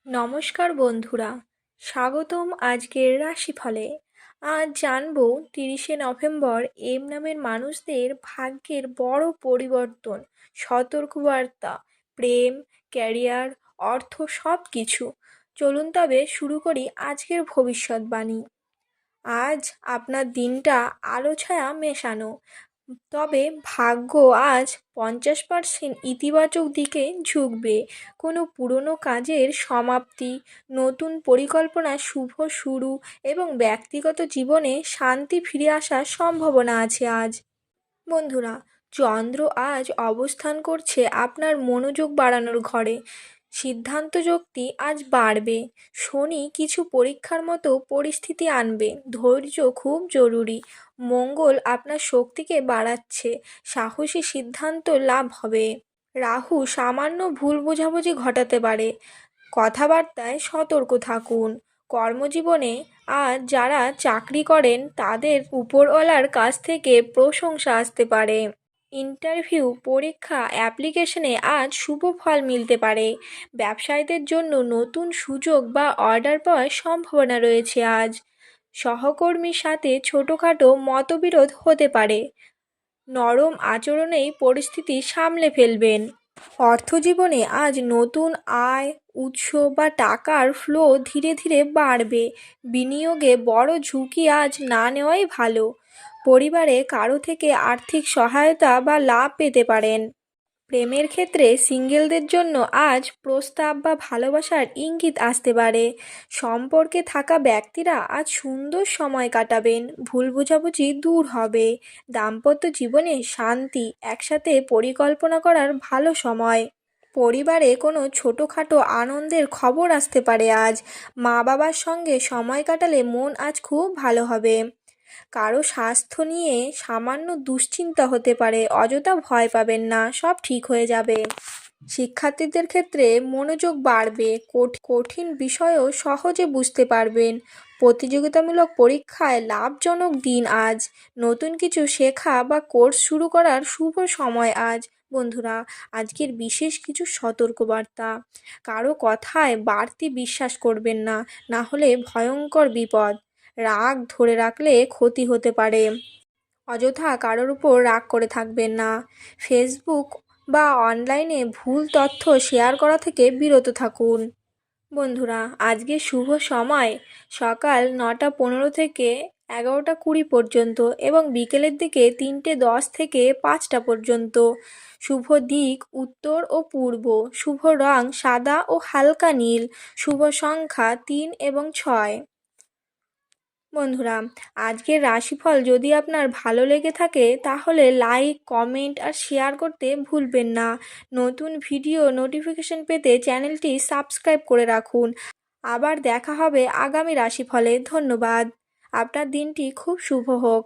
নমস্কার বন্ধুরা, স্বাগতম আজকের রাশিফলে। আজ জানবো 30শে নভেম্বর এম নামের মানুষদের ভাগ্যের বড় পরিবর্তন, সতর্কবার্তা, প্রেম, ক্যারিয়ার, অর্থ সব কিছু। চলুন তবে শুরু করি আজকের ভবিষ্যৎবাণী। আজ আপনার দিনটা আলো ছায়া মেশানো, তবে ভাগ্য আজ 50% ইতিবাচক দিকে ঝুঁকবে। কোনো পুরনো কাজের সমাপ্তি, নতুন পরিকল্পনা শুভ শুরু এবং ব্যক্তিগত জীবনে শান্তি ফিরে আসার সম্ভাবনা আছে আজ। বন্ধুরা, চন্দ্র আজ অবস্থান করছে আপনার মনোযোগ বাড়ানোর ঘরে। সিদ্ধান্ত শক্তি আজ বাড়বে। শনি কিছু পরীক্ষার মতো পরিস্থিতি আনবে। ধৈর্য খুব জরুরি। মঙ্গল আপনার শক্তিকে বাড়াচ্ছে। সাহসী সিদ্ধান্ত লাভ হবে। রাহু সামান্য ভুল বোঝাবুঝি ঘটাতে পারে। কথাবার্তায় সতর্ক থাকুন। কর্মজীবনে আজ যারা চাকরি করেন তাদের উপরওয়ালার কাছ থেকে প্রশংসা আসতে পারে। ইন্টারভিউ, পরীক্ষা, অ্যাপ্লিকেশনে আজ শুভ ফল মিলতে পারে। ব্যবসায়ীদের জন্য নতুন সুযোগ বা অর্ডার পাওয়ার সম্ভাবনা রয়েছে আজ। সহকর্মীর সাথে ছোটোখাটো মতবিরোধ হতে পারে। নরম আচরণেই পরিস্থিতি সামলে ফেলবেন। অর্থজীবনে আজ নতুন আয় উৎস বা টাকার ফ্লো ধীরে ধীরে বাড়বে। বিনিয়োগে বড় ঝুঁকি আজ না নেওয়াই ভালো। পরিবারে কারো থেকে আর্থিক সহায়তা বা লাভ পেতে পারেন। প্রেমের ক্ষেত্রে সিঙ্গেলদের জন্য আজ প্রস্তাব বা ভালোবাসার ইঙ্গিত আসতে পারে। সম্পর্কে থাকা ব্যক্তিরা আজ সুন্দর সময় কাটাবেন। ভুল বোঝাবুঝি দূর হবে। দাম্পত্য জীবনে শান্তি, একসাথে পরিকল্পনা করার ভালো সময়। পরিবারে কোনো ছোটোখাটো আনন্দের খবর আসতে পারে আজ। মা বাবার সঙ্গে সময় কাটালে মন আজ খুব ভালো হবে। কারো স্বাস্থ্য নিয়ে সামান্য দুশ্চিন্তা হতে পারে, অযথা ভয় পাবেন না, সব ঠিক হয়ে যাবে। শিক্ষার্থীদের ক্ষেত্রে মনোযোগ বাড়বে। কঠিন বিষয়ও সহজে বুঝতে পারবেন। প্রতিযোগিতামূলক পরীক্ষায় লাভজনক দিন আজ। নতুন কিছু শেখা বা কোর্স শুরু করার শুভ সময় আজ। বন্ধুরা, আজকের বিশেষ কিছু সতর্কবার্তা। কারো কথায় বাড়তি বিশ্বাস করবেন না, না হলে ভয়ঙ্কর বিপদ। রাগ ধরে রাখলে ক্ষতি হতে পারে। অযথা কারোর উপর রাগ করে থাকবেন না। ফেসবুক বা অনলাইনে ভুল তথ্য শেয়ার করা থেকে বিরত থাকুন। বন্ধুরা, আজকে শুভ সময় সকাল 9টা 15 থেকে 11টা 20 পর্যন্ত এবং বিকেলের দিকে 3টে 10 থেকে 5টা পর্যন্ত। শুভ দিক উত্তর ও পূর্ব। শুভ রং সাদা ও হালকা নীল। শুভ সংখ্যা 3 এবং 6। বন্ধুরা, আজকের রাশিফল যদি আপনার ভালো লেগে থাকে তাহলে লাইক, কমেন্ট আর শেয়ার করতে ভুলবেন না। নতুন ভিডিও নোটিফিকেশন পেতে চ্যানেলটি সাবস্ক্রাইব করে রাখুন। আবার দেখা হবে আগামী রাশিফলে। ধন্যবাদ। আপনার দিনটি খুব শুভ হোক।